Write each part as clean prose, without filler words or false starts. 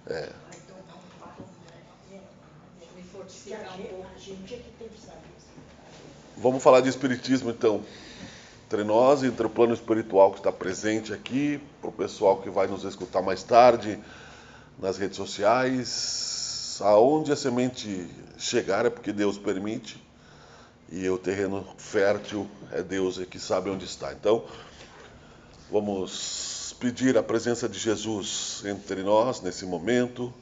É. Me fortificar um pouco. A gente é que tem que saber. Vamos falar de espiritismo, então. Entre nós, entre o plano espiritual que está presente aqui, para o pessoal que vai nos escutar mais tarde, nas redes sociais, aonde a semente chegar é porque Deus permite, e o terreno fértil é Deus que sabe onde está. Então, vamos pedir a presença de Jesus entre nós nesse momento,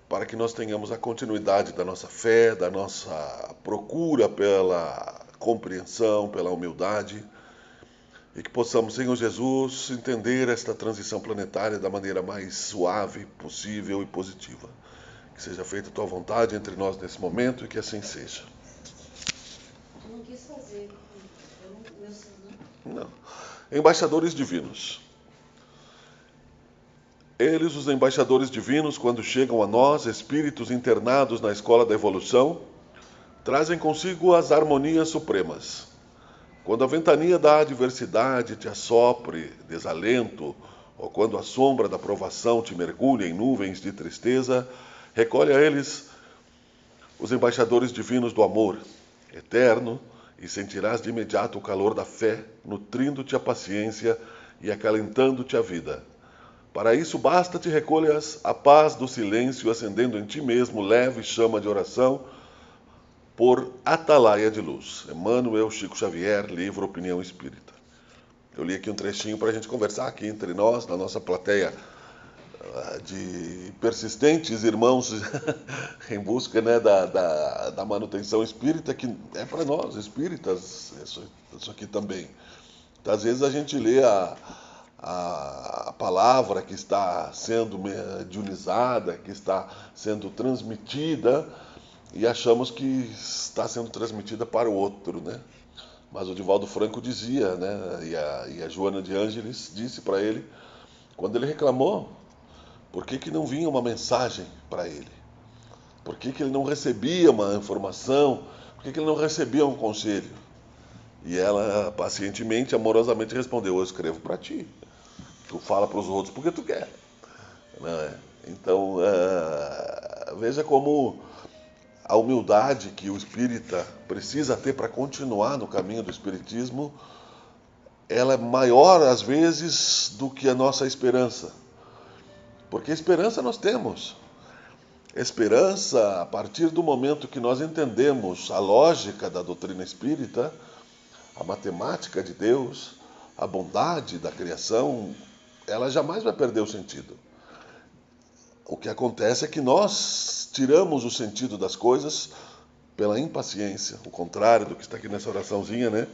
para que nós tenhamos a continuidade da nossa fé, da nossa procura pela compreensão, pela humildade, e que possamos, Senhor Jesus, entender esta transição planetária da maneira mais suave possível e positiva. Que seja feita a tua vontade entre nós nesse momento e que assim seja. Eu não quis fazer. Não. Embaixadores divinos. Eles, os embaixadores divinos, quando chegam a nós, espíritos internados na escola da evolução, trazem consigo as harmonias supremas. Quando a ventania da adversidade te assopre desalento, ou quando a sombra da provação te mergulha em nuvens de tristeza, recolhe a eles os embaixadores divinos do amor eterno, e sentirás de imediato o calor da fé, nutrindo-te a paciência e acalentando-te a vida. Para isso basta-te recolhas a paz do silêncio, acendendo em ti mesmo leve chama de oração, por Atalaia de Luz. Emmanuel Chico Xavier, livro Opinião Espírita. Eu li aqui um trechinho para a gente conversar aqui entre nós, na nossa plateia de persistentes irmãos em busca, né, da manutenção espírita, que é para nós, espíritas, isso aqui também. Então, às vezes a gente lê a palavra que está sendo mediunizada, que está sendo transmitida, e achamos que está sendo transmitida para o outro, né? Mas o Divaldo Franco dizia, né? E a Joana de Ângeles disse para ele, quando ele reclamou, por que não vinha uma mensagem para ele? Por que ele não recebia uma informação? Por que ele não recebia um conselho? E ela pacientemente, amorosamente respondeu, eu escrevo para ti. Tu fala para os outros porque tu quer. Né? Então, veja como a humildade que o espírita precisa ter para continuar no caminho do espiritismo, ela é maior às vezes do que a nossa esperança. Porque esperança nós temos. Esperança, a partir do momento que nós entendemos a lógica da doutrina espírita, a matemática de Deus, a bondade da criação, ela jamais vai perder o sentido. O que acontece é que nós tiramos o sentido das coisas pela impaciência, o contrário do que está aqui nessa oraçãozinha, né?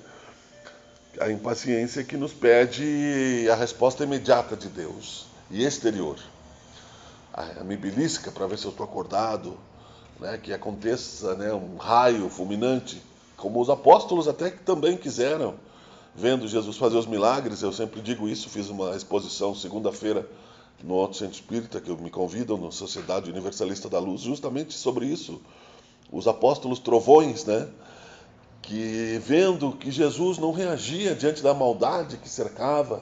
A impaciência que nos pede a resposta imediata de Deus e exterior. A me belisca para ver se eu estou acordado, né? Que aconteça, né, um raio fulminante, como os apóstolos até que também quiseram, vendo Jesus fazer os milagres. Eu sempre digo isso, fiz uma exposição segunda-feira no Outro Centro Espírita, que me convidam na Sociedade Universalista da Luz, justamente sobre isso. Os apóstolos trovões, né? Que vendo que Jesus não reagia diante da maldade que cercava,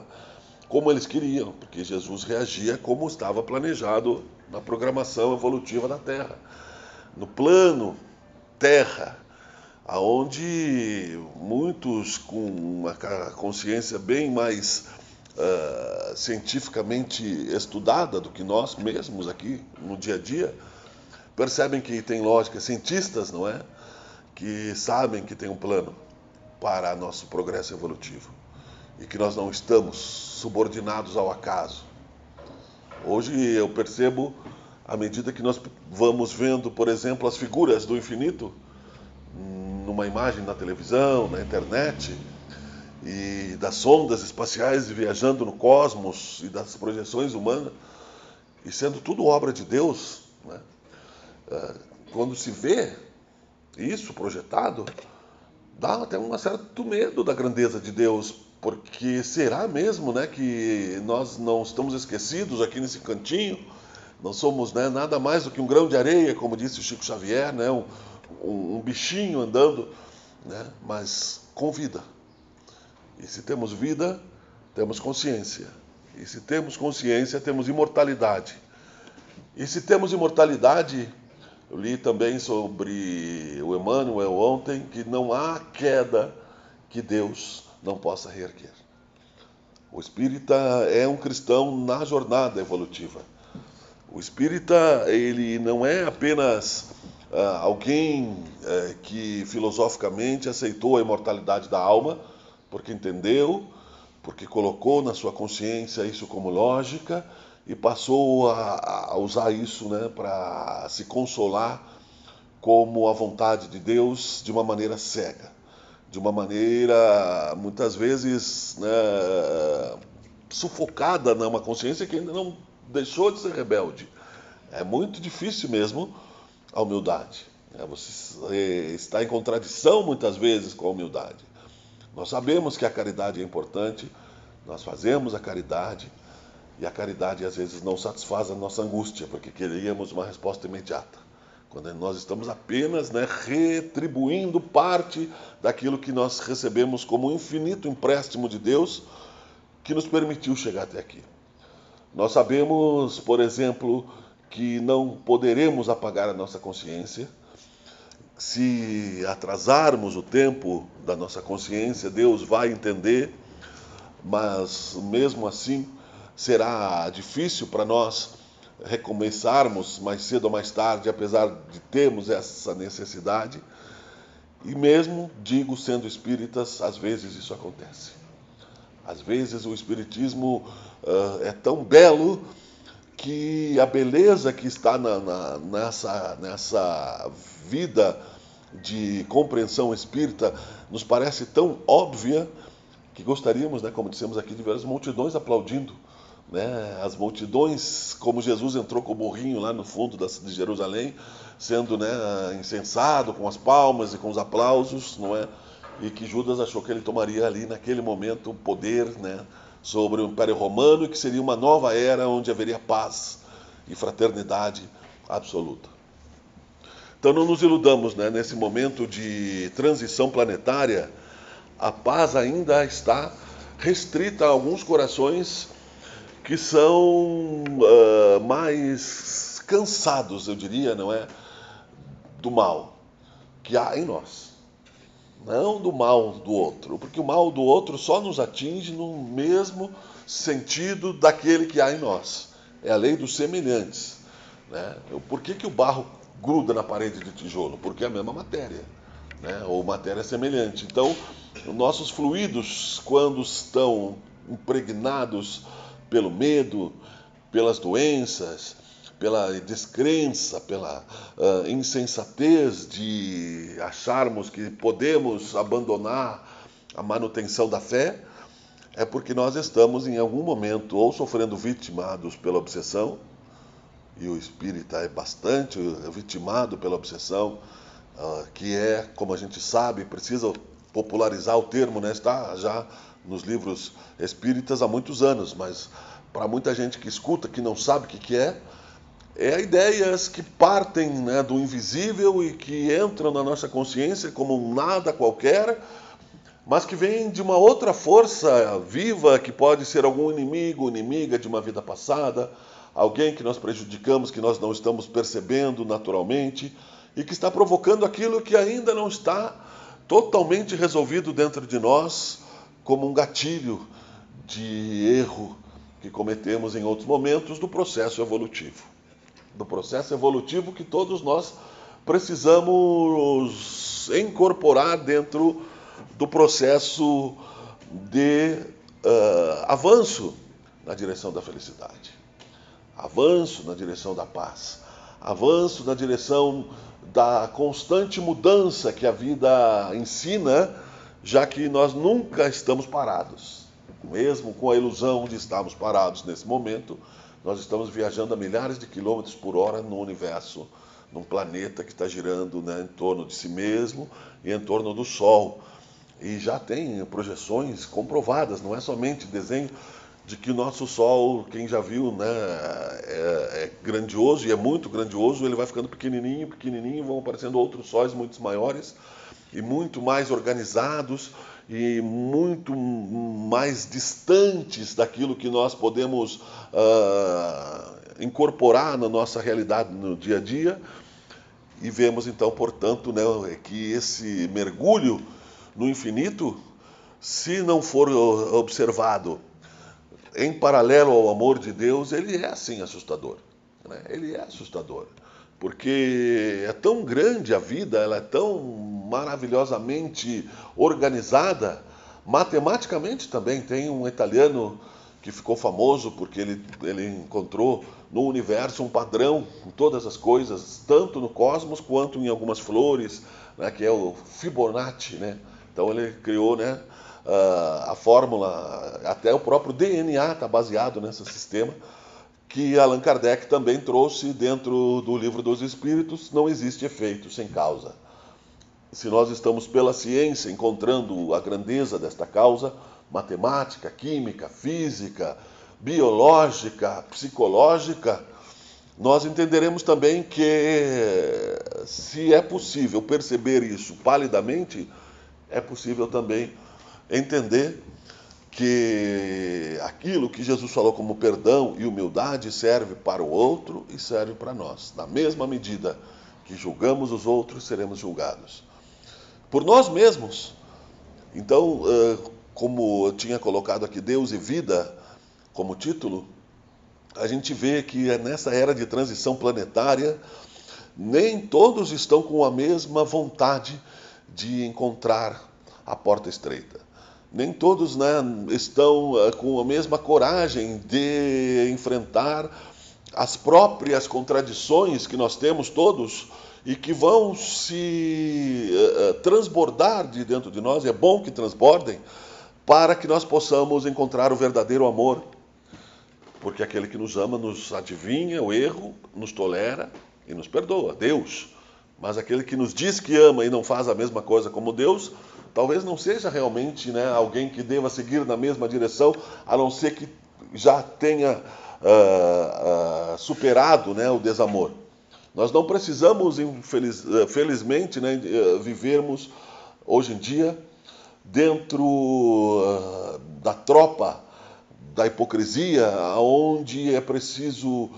como eles queriam, porque Jesus reagia como estava planejado na programação evolutiva da Terra. No plano Terra, aonde muitos com uma consciência bem mais cientificamente estudada do que nós mesmos aqui no dia a dia, percebem que tem lógica, cientistas, não é? Que sabem que tem um plano para nosso progresso evolutivo e que nós não estamos subordinados ao acaso. Hoje eu percebo, à medida que nós vamos vendo, por exemplo, as figuras do infinito, numa imagem na televisão, na internet, e das sondas espaciais viajando no cosmos e das projeções humanas, e sendo tudo obra de Deus, né? Quando se vê isso projetado, dá até um certo medo da grandeza de Deus, porque será mesmo, né, que nós não estamos esquecidos aqui nesse cantinho, não somos, né, nada mais do que um grão de areia, como disse o Chico Xavier, né, um bichinho andando, né, mas com vida. E se temos vida, temos consciência. E se temos consciência, temos imortalidade. E se temos imortalidade, eu li também sobre o Emmanuel ontem, que não há queda que Deus não possa reerguer. O espírita é um cristão na jornada evolutiva. O espírita, ele não é apenas alguém que filosoficamente aceitou a imortalidade da alma, porque entendeu, porque colocou na sua consciência isso como lógica e passou a usar isso, né, para se consolar como a vontade de Deus de uma maneira cega, de uma maneira muitas vezes, né, sufocada numa consciência que ainda não deixou de ser rebelde. É muito difícil mesmo a humildade. Você está em contradição muitas vezes com a humildade. Nós sabemos que a caridade é importante, nós fazemos a caridade, e a caridade às vezes não satisfaz a nossa angústia, porque queríamos uma resposta imediata. Quando nós estamos apenas, né, retribuindo parte daquilo que nós recebemos como um infinito empréstimo de Deus que nos permitiu chegar até aqui. Nós sabemos, por exemplo, que não poderemos apagar a nossa consciência. Se atrasarmos o tempo da nossa consciência, Deus vai entender, mas mesmo assim será difícil para nós recomeçarmos mais cedo ou mais tarde, apesar de termos essa necessidade. E mesmo, digo, sendo espíritas, às vezes isso acontece. Às vezes o espiritismo é tão belo que a beleza que está nessa vida de compreensão espírita nos parece tão óbvia que gostaríamos, né, como dissemos aqui, de ver as multidões aplaudindo, né, as multidões, como Jesus entrou com o burrinho lá no fundo de Jerusalém, sendo, né, incensado com as palmas e com os aplausos, não é? E que Judas achou que ele tomaria ali naquele momento o poder, né, sobre o Império Romano, e que seria uma nova era onde haveria paz e fraternidade absoluta. Então não nos iludamos, né, nesse momento de transição planetária, a paz ainda está restrita a alguns corações que são mais cansados, eu diria, não é, do mal que há em nós. Não do mal do outro, porque o mal do outro só nos atinge no mesmo sentido daquele que há em nós. É a lei dos semelhantes, né? Por que o barro gruda na parede de tijolo? Porque é a mesma matéria, né? Ou matéria semelhante. Então, nossos fluidos, quando estão impregnados pelo medo, pelas doenças, pela descrença, pela insensatez de acharmos que podemos abandonar a manutenção da fé, é porque nós estamos em algum momento ou sofrendo vitimados pela obsessão, e o espírita é bastante vitimado pela obsessão, que é, como a gente sabe, precisa popularizar o termo, né? Está já nos livros espíritas há muitos anos, mas para muita gente que escuta, que não sabe o que é ideias que partem, né, do invisível e que entram na nossa consciência como um nada qualquer, mas que vêm de uma outra força viva, que pode ser algum inimigo, inimiga de uma vida passada, alguém que nós prejudicamos, que nós não estamos percebendo naturalmente, e que está provocando aquilo que ainda não está totalmente resolvido dentro de nós, como um gatilho de erro que cometemos em outros momentos do processo evolutivo. Do processo evolutivo que todos nós precisamos incorporar dentro do processo de avanço na direção da felicidade, avanço na direção da paz, avanço na direção da constante mudança que a vida ensina, já que nós nunca estamos parados. Mesmo com a ilusão de estarmos parados nesse momento, nós estamos viajando a milhares de quilômetros por hora no universo, num planeta que está girando, né, em torno de si mesmo e em torno do Sol. E já tem projeções comprovadas, não é somente desenho de que o nosso Sol, quem já viu, né, é grandioso, e é muito grandioso, ele vai ficando pequenininho, pequenininho, vão aparecendo outros sóis muito maiores e muito mais organizados e muito mais distantes daquilo que nós podemos incorporar na nossa realidade no dia a dia. E vemos então, portanto, né, que esse mergulho no infinito, se não for observado em paralelo ao amor de Deus, ele é assim assustador, né? Ele é assustador, porque é tão grande a vida, ela é tão maravilhosamente organizada, matematicamente também. Tem um italiano que ficou famoso porque ele encontrou no universo um padrão em todas as coisas, tanto no cosmos quanto em algumas flores, né, que é o Fibonacci, né? Então ele criou, né, a fórmula, até o próprio DNA está baseado nesse sistema, que Allan Kardec também trouxe dentro do Livro dos Espíritos. Não existe efeito sem causa. Se nós estamos pela ciência encontrando a grandeza desta causa, matemática, química, física, biológica, psicológica, nós entenderemos também que, se é possível perceber isso palidamente, é possível também entender que aquilo que Jesus falou como perdão e humildade serve para o outro e serve para nós. Na mesma medida que julgamos os outros, seremos julgados por nós mesmos. Então, como eu tinha colocado aqui Deus e Vida como título, a gente vê que nessa era de transição planetária, nem todos estão com a mesma vontade de encontrar a porta estreita. Nem todos, né, estão com a mesma coragem de enfrentar as próprias contradições que nós temos todos e que vão se transbordar de dentro de nós. E é bom que transbordem, para que nós possamos encontrar o verdadeiro amor, porque aquele que nos ama nos adivinha o erro, nos tolera e nos perdoa, Deus. Mas aquele que nos diz que ama e não faz a mesma coisa como Deus, talvez não seja realmente, né, alguém que deva seguir na mesma direção, a não ser que já tenha superado, né, o desamor. Nós não precisamos, felizmente, né, vivermos hoje em dia dentro da tropa da hipocrisia, onde é preciso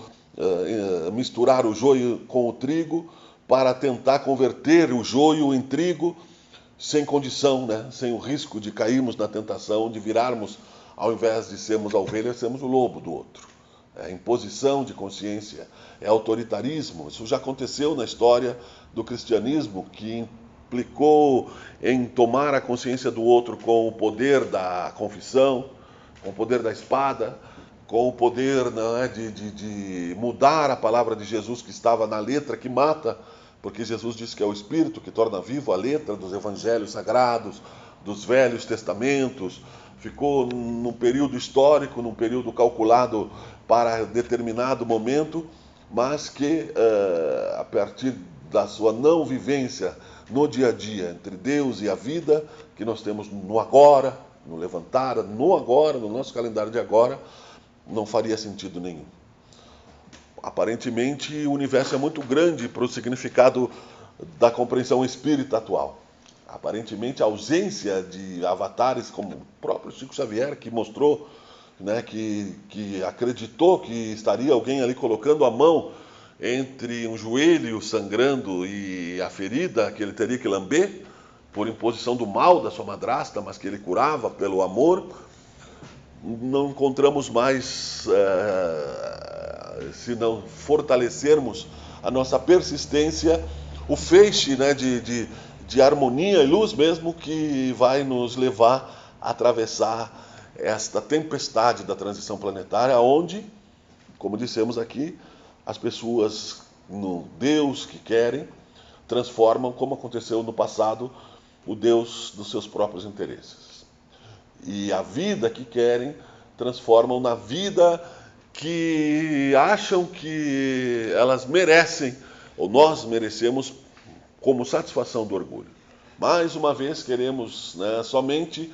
misturar o joio com o trigo para tentar converter o joio em trigo, sem condição, né? Sem o risco de cairmos na tentação, de virarmos, ao invés de sermos a ovelha, sermos o lobo do outro. É imposição de consciência, é autoritarismo. Isso já aconteceu na história do cristianismo, que implicou em tomar a consciência do outro com o poder da confissão, com o poder da espada, com o poder, né, de mudar a palavra de Jesus, que estava na letra que mata, porque Jesus disse que é o Espírito que torna vivo a letra dos evangelhos sagrados, dos velhos testamentos. Ficou num período histórico, num período calculado para determinado momento, mas que a partir da sua não vivência no dia a dia entre Deus e a vida, que nós temos no agora, no levantar, no agora, no nosso calendário de agora, não faria sentido nenhum. Aparentemente, o universo é muito grande para o significado da compreensão espírita atual. Aparentemente, a ausência de avatares, como o próprio Chico Xavier, que mostrou, né, que acreditou que estaria alguém ali colocando a mão entre um joelho sangrando e a ferida que ele teria que lamber, por imposição do mal da sua madrasta, mas que ele curava pelo amor. Não encontramos mais, se não fortalecermos a nossa persistência, o feixe, né, de harmonia e luz mesmo, que vai nos levar a atravessar esta tempestade da transição planetária, onde, como dissemos aqui, as pessoas no Deus que querem transformam, como aconteceu no passado, o Deus dos seus próprios interesses. E a vida que querem transformam na vida que acham que elas merecem, ou nós merecemos, como satisfação do orgulho. Mais uma vez queremos, né, somente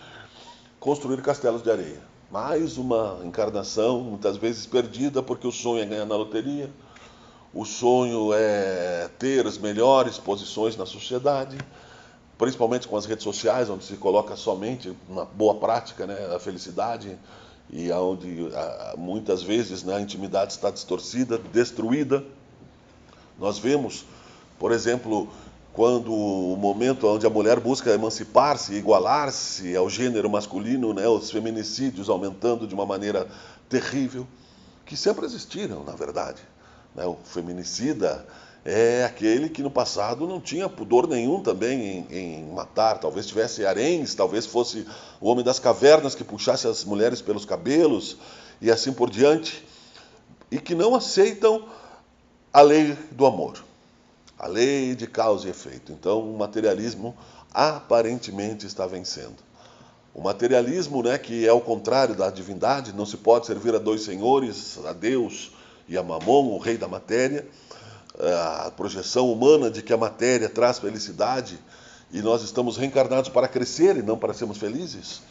construir castelos de areia. Mais uma encarnação, muitas vezes perdida, porque o sonho é ganhar na loteria, o sonho é ter as melhores posições na sociedade, principalmente com as redes sociais, onde se coloca somente uma boa prática, né, a felicidade e onde muitas vezes, né, a intimidade está distorcida, destruída. Nós vemos, por exemplo, quando o momento onde a mulher busca emancipar-se, igualar-se ao gênero masculino, né, os feminicídios aumentando de uma maneira terrível, que sempre existiram, na verdade. Né? O feminicida é aquele que no passado não tinha pudor nenhum também em matar, talvez tivesse haréns, talvez fosse o homem das cavernas que puxasse as mulheres pelos cabelos e assim por diante, e que não aceitam a lei do amor, a lei de causa e efeito. Então o materialismo aparentemente está vencendo. O materialismo, né, que é o contrário da divindade, não se pode servir a dois senhores, a Deus e a Mamon, o rei da matéria, a projeção humana de que a matéria traz felicidade e nós estamos reencarnados para crescer e não para sermos felizes.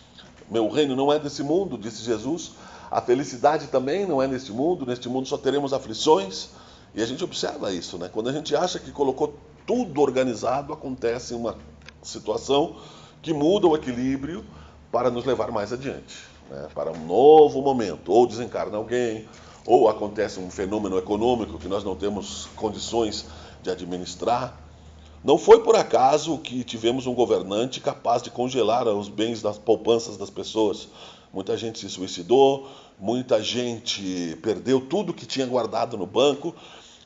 Meu reino não é desse mundo, disse Jesus. A felicidade também não é neste mundo só teremos aflições. E a gente observa isso, né? Quando a gente acha que colocou tudo organizado, acontece uma situação que muda o equilíbrio para nos levar mais adiante, né? Para um novo momento. Ou desencarna alguém, ou acontece um fenômeno econômico que nós não temos condições de administrar. Não foi por acaso que tivemos um governante capaz de congelar os bens das poupanças das pessoas. Muita gente se suicidou, muita gente perdeu tudo que tinha guardado no banco,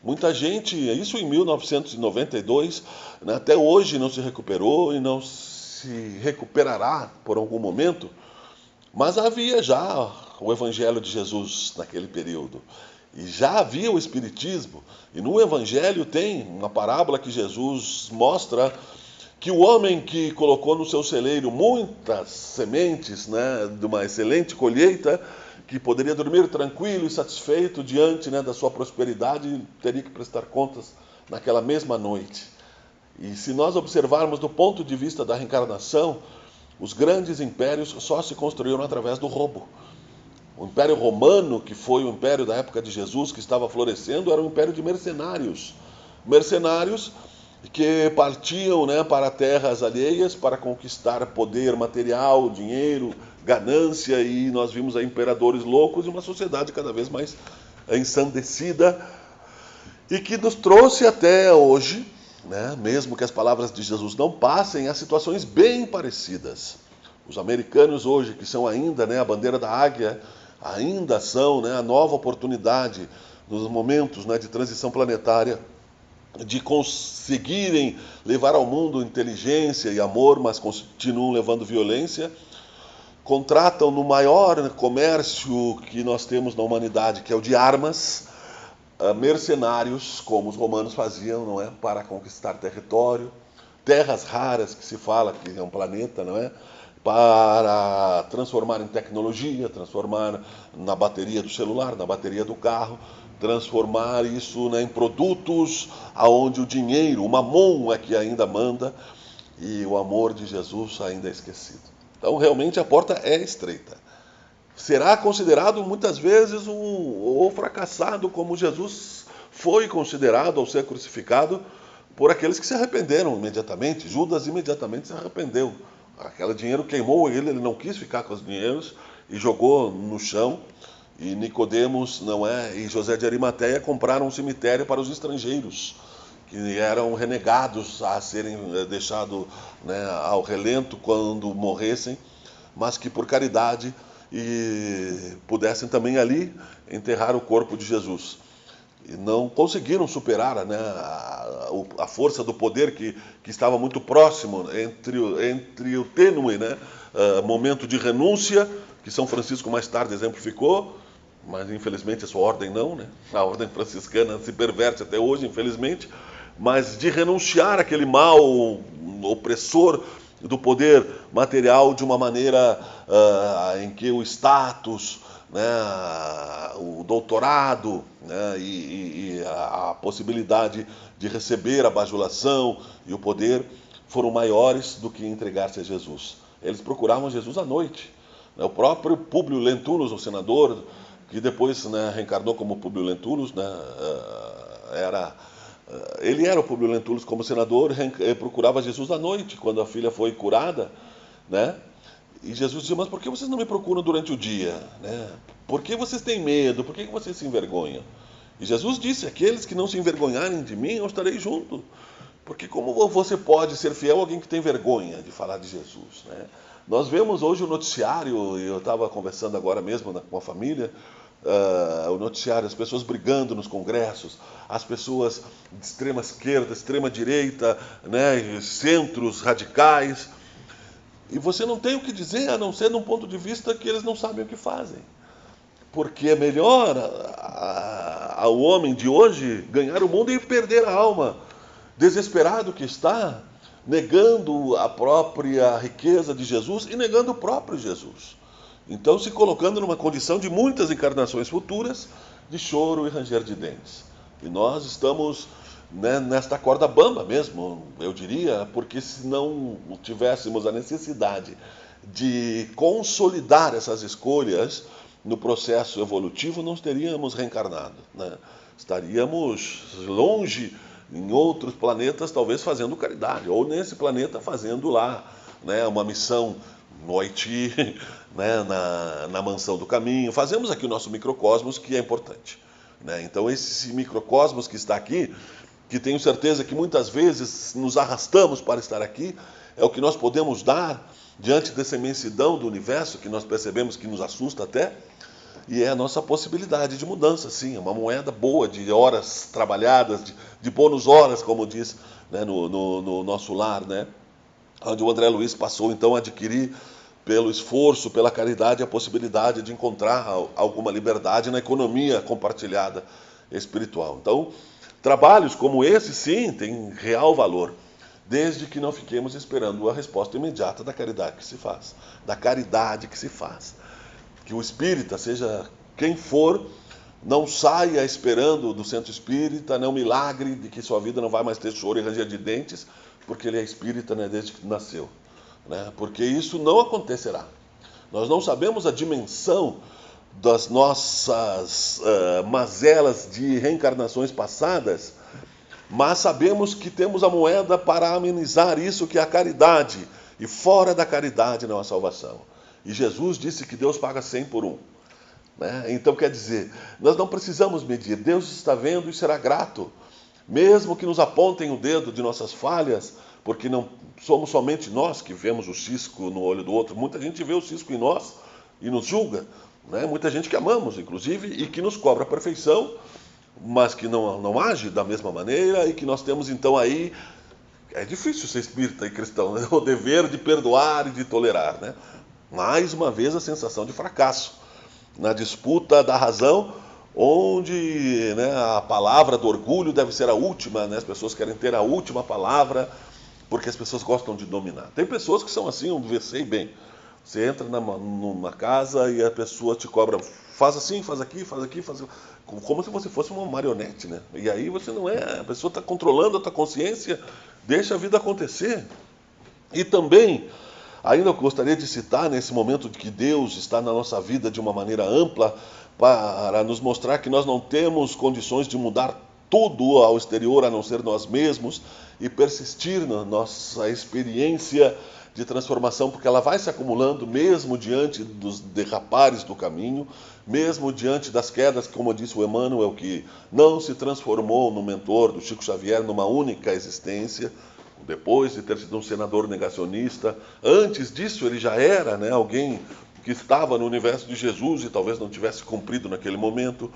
muita gente, isso em 1992, né, até hoje não se recuperou e não se recuperará por algum momento, mas havia já o Evangelho de Jesus naquele período. E já havia o Espiritismo. E no Evangelho tem uma parábola que Jesus mostra que o homem que colocou no seu celeiro muitas sementes, né, de uma excelente colheita, que poderia dormir tranquilo e satisfeito diante, né, da sua prosperidade, teria que prestar contas naquela mesma noite. E se nós observarmos do ponto de vista da reencarnação, os grandes impérios só se construíram através do roubo. O Império Romano, que foi o império da época de Jesus, que estava florescendo, era um império de mercenários. Mercenários que partiam, né, para terras alheias para conquistar poder material, dinheiro, ganância, e nós vimos aí imperadores loucos e uma sociedade cada vez mais ensandecida e que nos trouxe até hoje, né, mesmo que as palavras de Jesus não passem, a situações bem parecidas. Os americanos hoje, que são ainda, né, a bandeira da águia, ainda são, né, a nova oportunidade nos momentos, né, de transição planetária, de conseguirem levar ao mundo inteligência e amor, mas continuam levando violência. Contratam no maior comércio que nós temos na humanidade, que é o de armas, mercenários, como os romanos faziam, não é, para conquistar território, terras raras que se fala que é um planeta, não é, para transformar em tecnologia, transformar na bateria do celular, na bateria do carro, transformar isso, né, em produtos aonde o dinheiro, o mamon é que ainda manda e o amor de Jesus ainda é esquecido. Então, realmente, a porta é estreita. Será considerado muitas vezes o fracassado, como Jesus foi considerado ao ser crucificado por aqueles que se arrependeram imediatamente. Judas imediatamente se arrependeu. Aquele dinheiro queimou ele não quis ficar com os dinheiros e jogou no chão. E Nicodemos, não é, e José de Arimateia compraram um cemitério para os estrangeiros, que eram renegados a serem deixados, né, ao relento quando morressem, mas que por caridade e pudessem também ali enterrar o corpo de Jesus. E não conseguiram superar, né, a força do poder que estava muito próximo entre o tênue, né, momento de renúncia, que São Francisco mais tarde exemplificou, mas infelizmente a sua ordem não, né? A ordem franciscana se perverte até hoje, infelizmente, mas de renunciar àquele mal opressor do poder material de uma maneira em que o status, né, o doutorado, né, e a possibilidade de receber a bajulação e o poder foram maiores do que entregar-se a Jesus. Eles procuravam Jesus à noite. O próprio Públio Lentulus, o senador, que depois, né, reencarnou como Públio Lentulus, né, ele era o Públio Lentulus como senador, procurava Jesus à noite, quando a filha foi curada, né? E Jesus dizia, mas por que vocês não me procuram durante o dia? Né? Por que vocês têm medo? Por que vocês se envergonham? E Jesus disse, aqueles que não se envergonharem de mim, eu estarei junto. Porque como você pode ser fiel a alguém que tem vergonha de falar de Jesus? Né? Nós vemos hoje o noticiário, e eu estava conversando agora mesmo com a família, o noticiário, as pessoas brigando nos congressos, as pessoas de extrema esquerda, extrema direita, né, centros radicais. E você não tem o que dizer, a não ser de um ponto de vista que eles não sabem o que fazem. Porque é melhor ao homem de hoje ganhar o mundo e perder a alma, desesperado que está, negando a própria riqueza de Jesus e negando o próprio Jesus. Então, se colocando numa condição de muitas encarnações futuras, de choro e ranger de dentes. E nós estamos, né, nesta corda bamba mesmo, eu diria, porque se não tivéssemos a necessidade de consolidar essas escolhas no processo evolutivo, não teríamos reencarnado, né? Estaríamos longe em outros planetas, talvez fazendo caridade, ou nesse planeta fazendo lá, né, uma missão no Haiti, né, na Mansão do Caminho. Fazemos aqui o nosso microcosmos, que é importante, né? Então esse microcosmos que está aqui, que tenho certeza que muitas vezes nos arrastamos para estar aqui, é o que nós podemos dar diante dessa imensidão do universo, que nós percebemos que nos assusta até, e é a nossa possibilidade de mudança, sim, é uma moeda boa de horas trabalhadas, de bônus horas, como diz, né, no nosso lar, né? Onde o André Luiz passou então a adquirir, pelo esforço, pela caridade, a possibilidade de encontrar alguma liberdade na economia compartilhada espiritual. Então, trabalhos como esse, sim, têm real valor, desde que não fiquemos esperando a resposta imediata da caridade que se faz, da caridade que se faz. Que o espírita, seja quem for, não saia esperando do centro espírita, né, um milagre de que sua vida não vai mais ter choro e ranger de dentes, porque ele é espírita, né, desde que nasceu. Né? Porque isso não acontecerá. Nós não sabemos a dimensão das nossas mazelas de reencarnações passadas, mas sabemos que temos a moeda para amenizar isso, que é a caridade, e fora da caridade não há salvação. E Jesus disse que Deus paga 100 por um. Né? Então, quer dizer, nós não precisamos medir. Deus está vendo e será grato. Mesmo que nos apontem o dedo de nossas falhas, porque não somos somente nós que vemos o cisco no olho do outro. Muita gente vê o cisco em nós e nos julga. Né? Muita gente que amamos, inclusive, e que nos cobra a perfeição, mas que não age da mesma maneira, e que nós temos então aí... É difícil ser espírita e cristão, né? O dever de perdoar e de tolerar, né? Mais uma vez a sensação de fracasso na disputa da razão, onde, né, a palavra do orgulho deve ser a última, né? As pessoas querem ter a última palavra porque as pessoas gostam de dominar. Tem pessoas que são assim, eu sei bem. Você entra numa casa e a pessoa te cobra, faz assim, faz aqui, faz aqui, faz... como se você fosse uma marionete, né? E aí você não é, a pessoa está controlando a tua consciência, deixa a vida acontecer. E também, ainda eu gostaria de citar, nesse momento de que Deus está na nossa vida de uma maneira ampla, para nos mostrar que nós não temos condições de mudar tudo ao exterior, a não ser nós mesmos, e persistir na nossa experiência de transformação, porque ela vai se acumulando mesmo diante dos derrapares do caminho, mesmo diante das quedas, como disse o Emmanuel, que não se transformou no mentor do Chico Xavier numa única existência, depois de ter sido um senador negacionista. Antes disso ele já era, né, alguém que estava no universo de Jesus e talvez não tivesse cumprido naquele momento.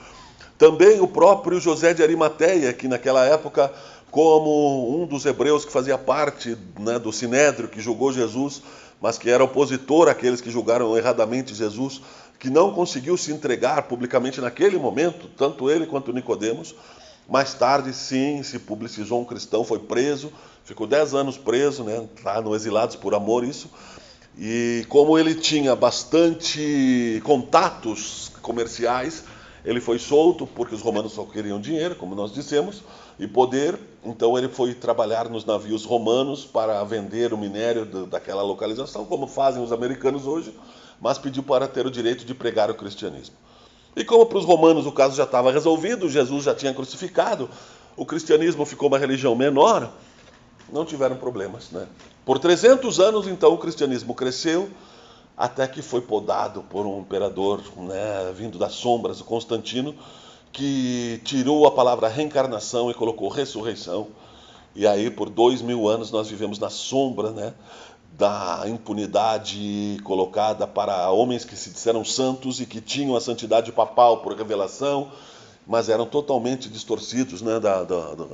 Também o próprio José de Arimateia, que naquela época, como um dos hebreus que fazia parte, né, do Sinédrio que julgou Jesus, mas que era opositor àqueles que julgaram erradamente Jesus, que não conseguiu se entregar publicamente naquele momento, tanto ele quanto Nicodemos. Mais tarde, sim, se publicizou um cristão, foi preso, ficou 10 anos preso, né, tá no Exilados por Amor, isso. E como ele tinha bastante contatos comerciais, ele foi solto, porque os romanos só queriam dinheiro, como nós dissemos, e poder. Então ele foi trabalhar nos navios romanos para vender o minério daquela localização, como fazem os americanos hoje, mas pediu para ter o direito de pregar o cristianismo. E como para os romanos o caso já estava resolvido, Jesus já tinha crucificado, o cristianismo ficou uma religião menor, não tiveram problemas, né? Por 300 anos, então, o cristianismo cresceu, até que foi podado por um imperador, né, vindo das sombras, o Constantino, que tirou a palavra reencarnação e colocou ressurreição. E aí, por 2000 anos, nós vivemos na sombra, né, da impunidade colocada para homens que se disseram santos e que tinham a santidade papal por revelação, mas eram totalmente distorcidos, né,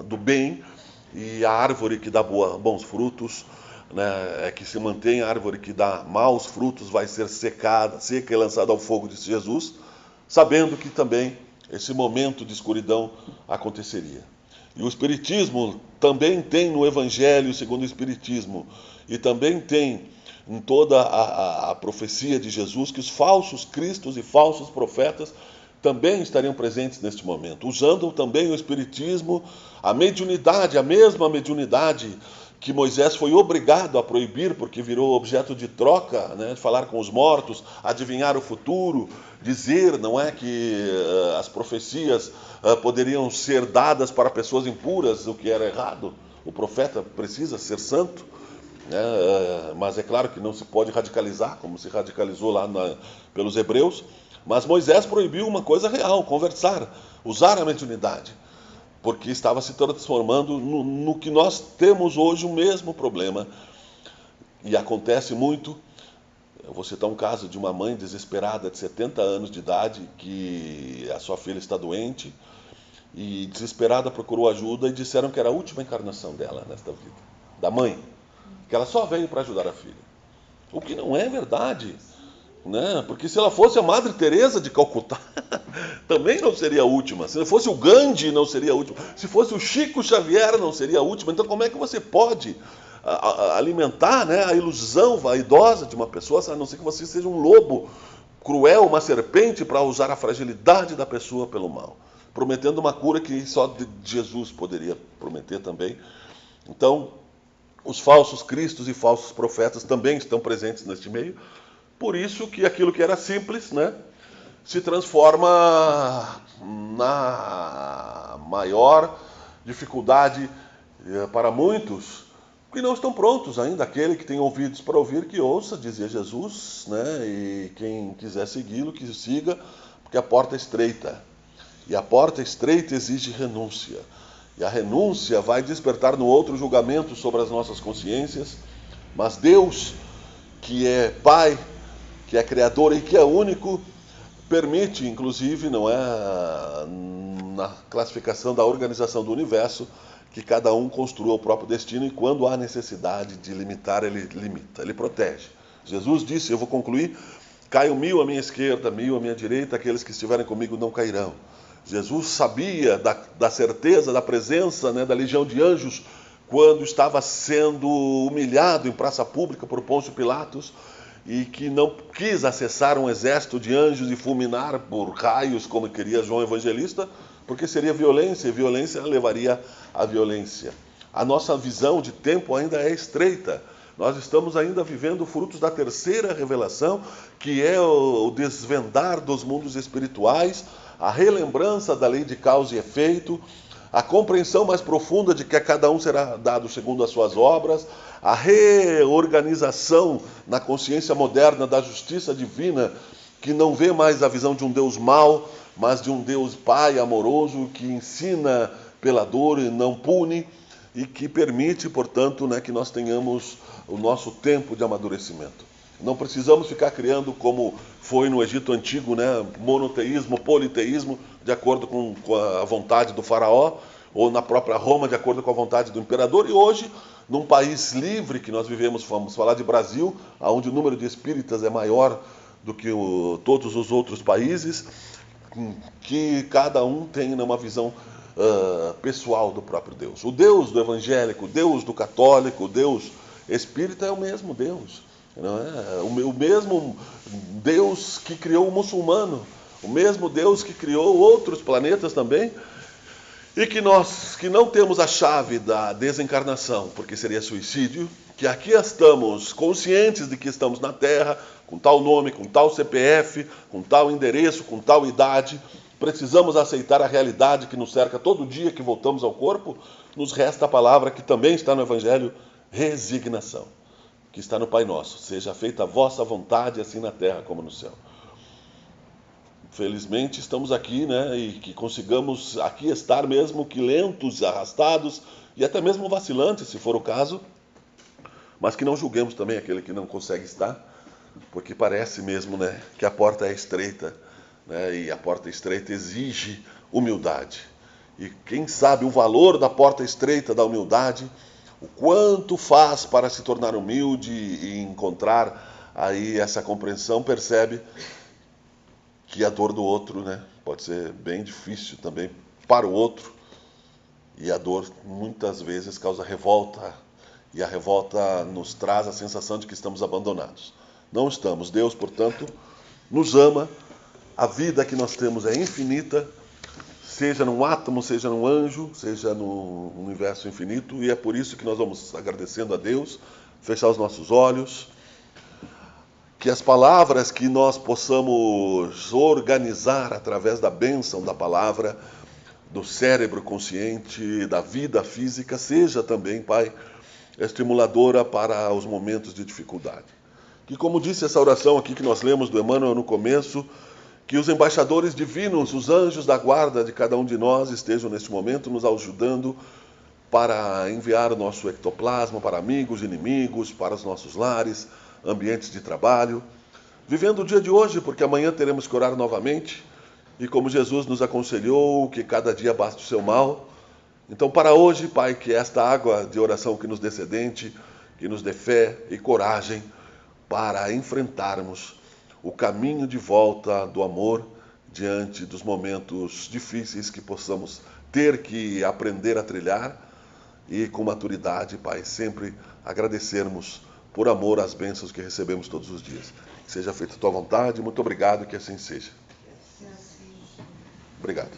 do bem. E a árvore que dá bons frutos, né, é que se mantém, a árvore que dá maus frutos vai ser seca e lançada ao fogo, disse Jesus, sabendo que também esse momento de escuridão aconteceria. E o Espiritismo também tem no Evangelho segundo o Espiritismo, e também tem em toda a profecia de Jesus, que os falsos cristos e falsos profetas também estariam presentes neste momento, usando também o Espiritismo, a mediunidade, a mesma mediunidade que Moisés foi obrigado a proibir, porque virou objeto de troca, né, de falar com os mortos, adivinhar o futuro, dizer, não é, que as profecias poderiam ser dadas para pessoas impuras, o que era errado. O profeta precisa ser santo, né, mas é claro que não se pode radicalizar, como se radicalizou lá pelos hebreus. Mas Moisés proibiu uma coisa real, conversar, usar a mediunidade, porque estava se transformando no que nós temos hoje, o mesmo problema. E acontece muito. Eu vou citar um caso de uma mãe desesperada de 70 anos de idade, que a sua filha está doente, e desesperada procurou ajuda e disseram que era a última encarnação dela nesta vida, da mãe, que ela só veio para ajudar a filha. O que não é verdade, né? Porque se ela fosse a Madre Teresa de Calcutá, também não seria a última. Se fosse o Gandhi, não seria a última. Se fosse o Chico Xavier, não seria a última. Então, como é que você pode alimentar, né, a ilusão vaidosa de uma pessoa, a não ser que você seja um lobo cruel, uma serpente, para usar a fragilidade da pessoa pelo mal, prometendo uma cura que só Jesus poderia prometer também. Então, os falsos cristos e falsos profetas também estão presentes neste meio. Por isso que aquilo que era simples, né, se transforma na maior dificuldade para muitos que não estão prontos ainda. Aquele que tem ouvidos para ouvir, que ouça, dizia Jesus, né, e quem quiser segui-lo, que siga, porque a porta é estreita. E a porta estreita exige renúncia. E a renúncia vai despertar no outro julgamento sobre as nossas consciências. Mas Deus, que é Pai, que é Criador e que é único, permite, inclusive, não é, na classificação da organização do universo, que cada um construa o próprio destino, e quando há necessidade de limitar, ele limita, ele protege. Jesus disse, eu vou concluir, caiam 1000 à minha esquerda, 1000 à minha direita, aqueles que estiverem comigo não cairão. Jesus sabia da certeza, da presença, né, da legião de anjos, quando estava sendo humilhado em praça pública por Pôncio Pilatos, e que não quis acessar um exército de anjos e fulminar por raios, como queria João Evangelista, porque seria violência, e violência levaria à violência. A nossa visão de tempo ainda é estreita. Nós estamos ainda vivendo frutos da terceira revelação, que é o desvendar dos mundos espirituais, a relembrança da lei de causa e efeito, a compreensão mais profunda de que a cada um será dado segundo as suas obras, a reorganização na consciência moderna da justiça divina, que não vê mais a visão de um Deus mau, mas de um Deus Pai amoroso, que ensina pela dor e não pune, e que permite, portanto, né, que nós tenhamos o nosso tempo de amadurecimento. Não precisamos ficar criando, como foi no Egito Antigo, né, monoteísmo, politeísmo, de acordo com a vontade do faraó, ou na própria Roma, de acordo com a vontade do imperador. E hoje, num país livre que nós vivemos, vamos falar de Brasil, onde o número de espíritas é maior do que todos os outros países, que cada um tem uma visão pessoal do próprio Deus. O Deus do evangélico, o Deus do católico, o Deus espírita é o mesmo Deus. Não é? O mesmo Deus que criou o muçulmano, o mesmo Deus que criou outros planetas também, e que nós, que não temos a chave da desencarnação, porque seria suicídio, que aqui estamos conscientes de que estamos na Terra, com tal nome, com tal CPF, com tal endereço, com tal idade, precisamos aceitar a realidade que nos cerca todo dia que voltamos ao corpo, nos resta a palavra que também está no Evangelho, resignação. que está no Pai Nosso. Seja feita a vossa vontade, assim na terra como no céu. Felizmente estamos aqui, né, e que consigamos aqui estar mesmo que lentos, arrastados e até mesmo vacilantes, se for o caso, mas que não julguemos também aquele que não consegue estar, porque parece mesmo, né, que a porta é estreita, né, e a porta estreita exige humildade. E quem sabe o valor da porta estreita da humildade, o quanto faz para se tornar humilde e encontrar aí essa compreensão, percebe que a dor do outro, né, pode ser bem difícil também para o outro, e a dor muitas vezes causa revolta, e a revolta nos traz a sensação de que estamos abandonados. Não estamos. Deus, portanto, nos ama, a vida que nós temos é infinita, seja num átomo, seja num anjo, seja no universo infinito, e é por isso que nós vamos agradecendo a Deus, fechar os nossos olhos, que as palavras que nós possamos organizar através da bênção da palavra, do cérebro consciente, da vida física, seja também, Pai, estimuladora para os momentos de dificuldade. Que, como disse essa oração aqui que nós lemos do Emmanuel no começo, que os embaixadores divinos, os anjos da guarda de cada um de nós estejam neste momento nos ajudando para enviar o nosso ectoplasma para amigos, inimigos, para os nossos lares, ambientes de trabalho, vivendo o dia de hoje, porque amanhã teremos que orar novamente, e como Jesus nos aconselhou, que cada dia basta o seu mal. Então, para hoje, Pai, que esta água de oração que nos dê sedente, que nos dê fé e coragem para enfrentarmos o caminho de volta do amor diante dos momentos difíceis que possamos ter que aprender a trilhar, e com maturidade, Pai, sempre agradecermos por amor às bênçãos que recebemos todos os dias. Que seja feita a tua vontade, muito obrigado, que assim seja. Obrigado.